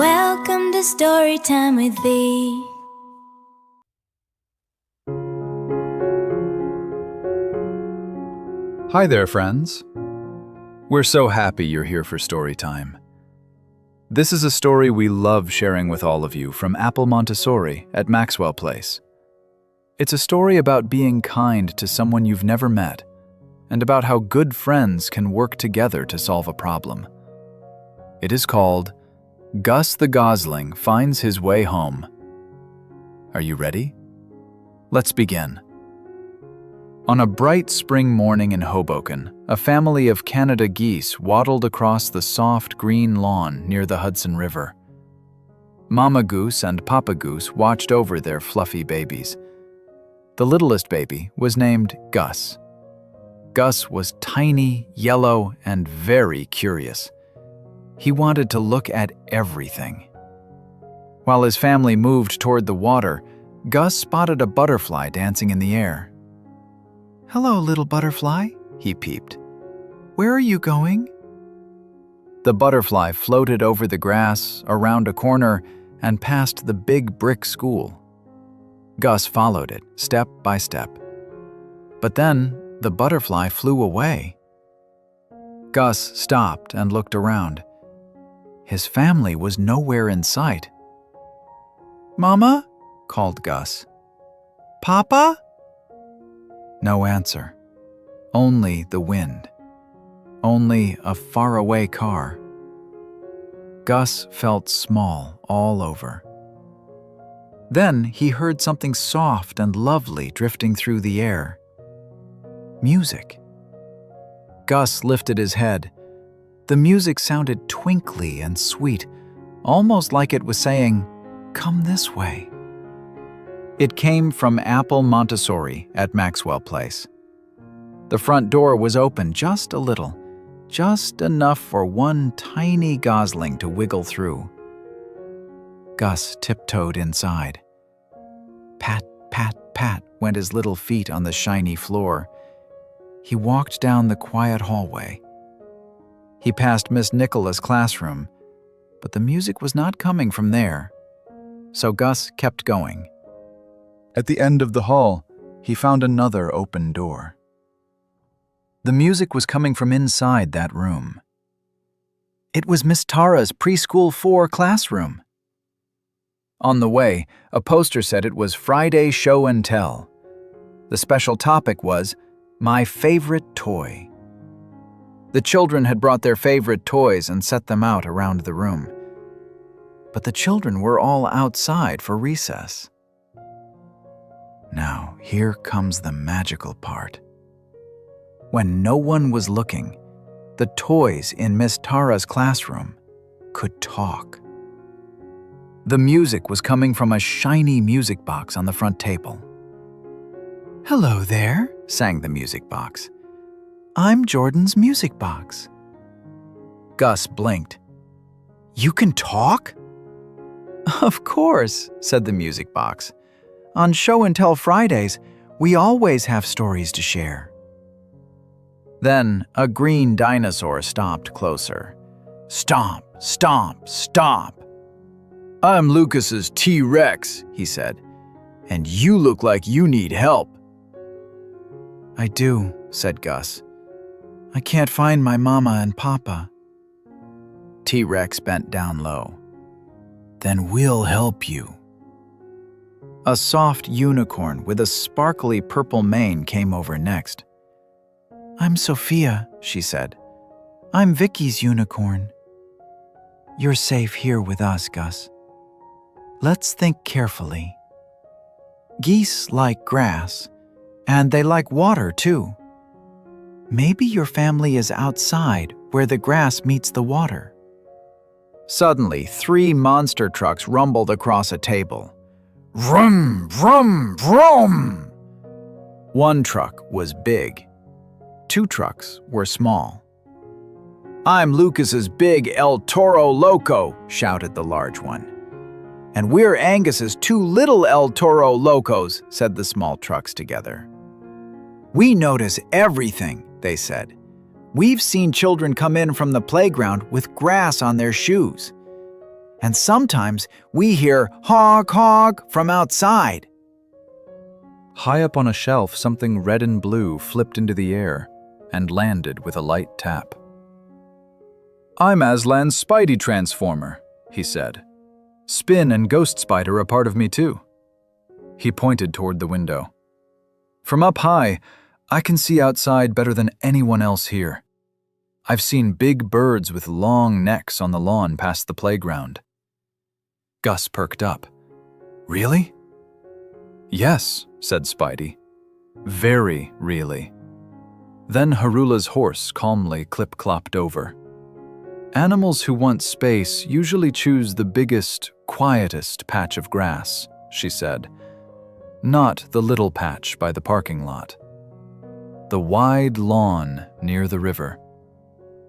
Welcome to Storytime with thee. Hi there, friends. We're so happy you're here for Storytime. This is a story we love sharing with all of you from Apple Montessori at Maxwell Place. It's a story about being kind to someone you've never met and about how good friends can work together to solve a problem. It is called Gus the Gosling Finds His Way Home. Are you ready? Let's begin. On a bright spring morning in Hoboken, a family of Canada geese waddled across the soft green lawn near the Hudson River. Mama Goose and Papa Goose watched over their fluffy babies. The littlest baby was named Gus. Gus was tiny, yellow, and very curious. He wanted to look at everything. While his family moved toward the water, Gus spotted a butterfly dancing in the air. "Hello, little butterfly," he peeped. "Where are you going?" The butterfly floated over the grass, around a corner, and past the big brick school. Gus followed it, step by step. But then the butterfly flew away. Gus stopped and looked around. His family was nowhere in sight. "Mama?" called Gus. "Papa?" No answer. Only the wind. Only a faraway car. Gus felt small all over. Then he heard something soft and lovely drifting through the air. Music. Gus lifted his head. The music sounded twinkly and sweet, almost like it was saying, "Come this way." It came from Apple Montessori at Maxwell Place. The front door was open just a little, just enough for one tiny gosling to wiggle through. Gus tiptoed inside. Pat, pat, pat went his little feet on the shiny floor. He walked down the quiet hallway. He passed Miss Nicola's classroom, but the music was not coming from there. So Gus kept going. At the end of the hall, he found another open door. The music was coming from inside that room. It was Miss Tara's Preschool 4 classroom. On the way, a poster said it was Friday Show and Tell. The special topic was My Favorite Toy. The children had brought their favorite toys and set them out around the room. But the children were all outside for recess. Now, here comes the magical part. When no one was looking, the toys in Miss Tara's classroom could talk. The music was coming from a shiny music box on the front table. "Hello there," sang the music box. "I'm Jordan's music box." Gus blinked. "You can talk?" "Of course," said the music box. "On Show and Tell Fridays, we always have stories to share." Then a green dinosaur stopped closer. "Stomp, stomp, stomp." "I'm Lucas's T-Rex," he said, "and you look like you need help." "I do," said Gus. "I can't find my mama and papa." T-Rex bent down low. "Then we'll help you." A soft unicorn with a sparkly purple mane came over next. "I'm Sophia," she said. "I'm Vicky's unicorn." "You're safe here with us, Gus. Let's think carefully. Geese like grass, and they like water too. Maybe your family is outside where the grass meets the water." Suddenly, 3 monster trucks rumbled across a table. Vroom, vroom, vroom! One truck was big. 2 trucks were small. "I'm Lucas's big El Toro Loco," shouted the large one. "And we're Angus's 2 little El Toro Locos," said the small trucks together. "We notice everything," they said. "We've seen children come in from the playground with grass on their shoes. And sometimes we hear honk honk from outside. High up on a shelf, something red and blue flipped into the air and landed with a light tap. "I'm Aslan's Spidey Transformer," he said. "Spin and Ghost Spider are part of me too." He pointed toward the window. "From up high, I can see outside better than anyone else here. I've seen big birds with long necks on the lawn past the playground." Gus perked up. "Really?" "Yes," said Spidey. "Very really." Then Harula's horse calmly clip-clopped over. "Animals who want space usually choose the biggest, quietest patch of grass," she said. "Not the little patch by the parking lot. The wide lawn near the river."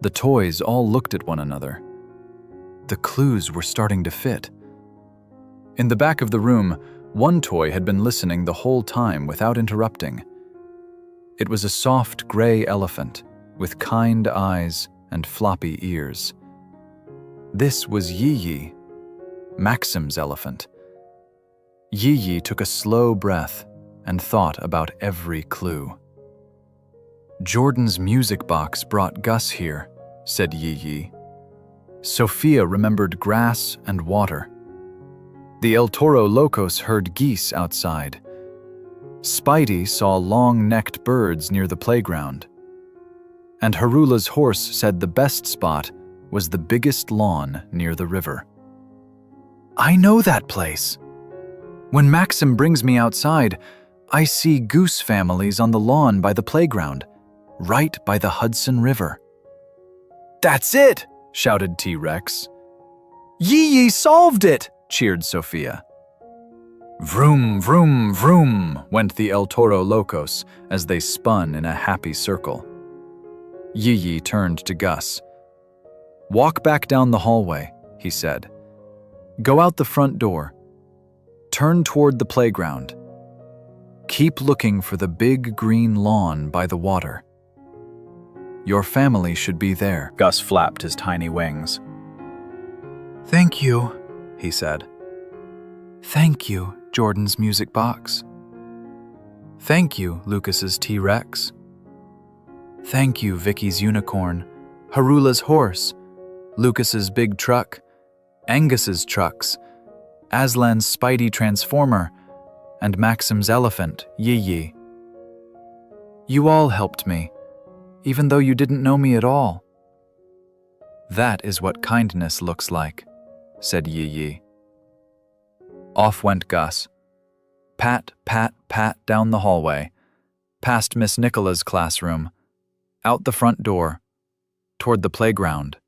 The toys all looked at one another. The clues were starting to fit. In the back of the room, one toy had been listening the whole time without interrupting. It was a soft gray elephant with kind eyes and floppy ears. This was Yi-Yi, Maxim's elephant. Yi-Yi took a slow breath and thought about every clue. "Jordan's music box brought Gus here," said Yi-Yi. "Sophia remembered grass and water. The El Toro Locos heard geese outside. Spidey saw long-necked birds near the playground. And Harula's horse said the best spot was the biggest lawn near the river." "I know that place. When Maxim brings me outside, I see goose families on the lawn by the playground, right by the Hudson River." "That's it!" shouted T-Rex. "Yi-Yi solved it!" cheered Sophia. Vroom, vroom, vroom, went the El Toro Locos as they spun in a happy circle. Yi-Yi turned to Gus. "Walk back down the hallway," he said. "Go out the front door. Turn toward the playground. Keep looking for the big green lawn by the water. Your family should be there." Gus flapped his tiny wings. "Thank you," he said. "Thank you, Jordan's music box. Thank you, Lucas's T-Rex. Thank you, Vicky's unicorn, Harula's horse, Lucas's big truck, Angus's trucks, Aslan's Spidey Transformer, and Maxim's elephant, Yi-Yi. You all helped me, even though you didn't know me at all." "That is what kindness looks like," said Yi-Yi. Off went Gus. Pat, pat, pat down the hallway, past Miss Nicola's classroom, out the front door, toward the playground.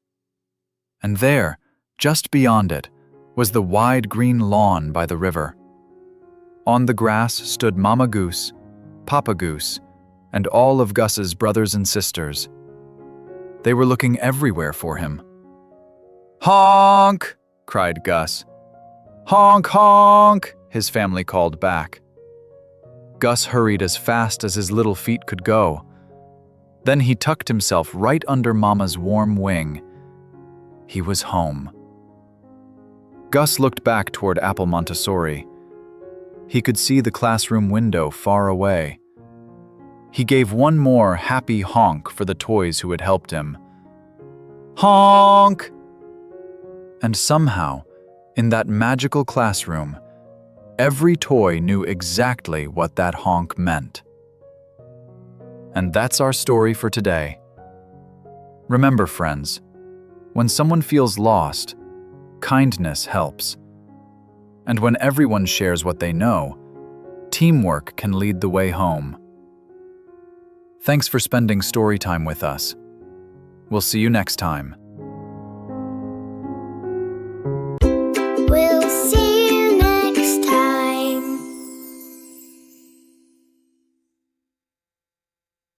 And there, just beyond it, was the wide green lawn by the river. On the grass stood Mama Goose, Papa Goose, and all of Gus's brothers and sisters. They were looking everywhere for him. "Honk!" cried Gus. "Honk, honk!" his family called back. Gus hurried as fast as his little feet could go. Then he tucked himself right under Mama's warm wing. He was home. Gus looked back toward Apple Montessori. He could see the classroom window far away. He gave one more happy honk for the toys who had helped him. Honk! And somehow, in that magical classroom, every toy knew exactly what that honk meant. And that's our story for today. Remember, friends, when someone feels lost, kindness helps. And when everyone shares what they know, teamwork can lead the way home. Thanks for spending story time with us. We'll see you next time.